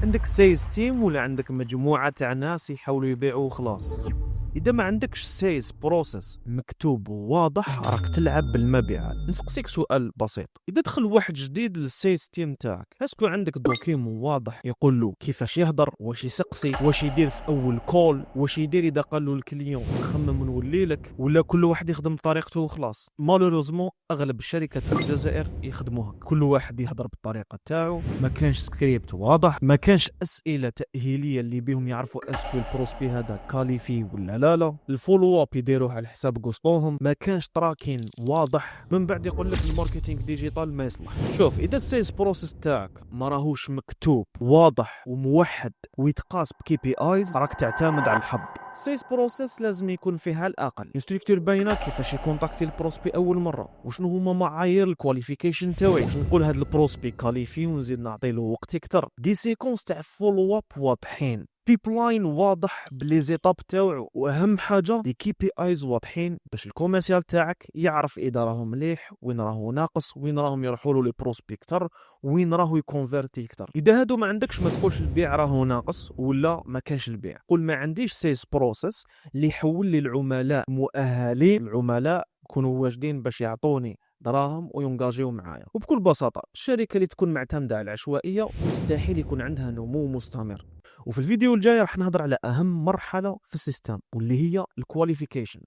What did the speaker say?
عندك سيلز تيم ولا عندك مجموعة تاع ناس يحاولوا يبيعوا وخلاص. اذا ما عندكش سيلز بروسيس مكتوب وواضح راك تلعب بالمبيعات. نسقسيك سؤال بسيط، اذا دخل واحد جديد للسيلز تيم تاعك، اسكو عندك دوكيمون واضح يقول له كيفاش يهضر، واش يسقسي، واش يدير في اول كول، واش يدير اذا قال له الكليون نخمم ونولي لك، ولا كل واحد يخدم بطريقته وخلاص؟ مالوريزمون اغلب الشركات في الجزائر يخدموها كل واحد يهضر بالطريقه تاعو، ما كانش سكريبت واضح، ما كانش اسئله تاهيليه اللي بهم يعرفوا اسكو البروسبي هذا كاليفي ولا لا. الفولو اب يديروه على حساب قسطوهم، ما كانش تراكين واضح. من بعد يقول لك الماركتينغ ديجيتال ما يصلح. شوف، اذا السيلز بروسيس تاعك ما راهوش مكتوب واضح وموحد ويتقاس بكي بي ايز، راك تعتمد على الحظ. السيلز بروسيس لازم يكون فيها الاقل انستركتور باينه كيفاش يكونتاكتي البروسبي اول مره، وشنو هما معايير الكواليفيكيشن تاعي، باش نقول هذا البروسبي كاليفي ونزيد نعطي له وقت اكثر. دي سيكونس تاع فولو اب واضحين، بيبلاين واضح بلي زيتاب تاوعو، واهم حاجه دي كي بي ايز واضحين باش الكوميرسيال تاعك يعرف اذا راهو مليح، وين راهو ناقص، وين راهم يروحوا له لي بروسبي اكثر، وين راهو يكونفيرتي اكثر. اذا هادو ما عندكش ما تقولش البيع راهو ناقص ولا ما كانش البيع، قول ما عنديش سيلز بروسيس اللي يحول لي العملاء مؤهلين، العملاء يكونوا واجدين باش يعطوني دراهم وينجاجيو معايا. وبكل بساطه الشركه اللي تكون معتمده على العشوائيه مستحيل يكون عندها نمو مستمر. وفي الفيديو الجاي راح نهضر على اهم مرحله في السيستم واللي هي الكواليفيكيشن.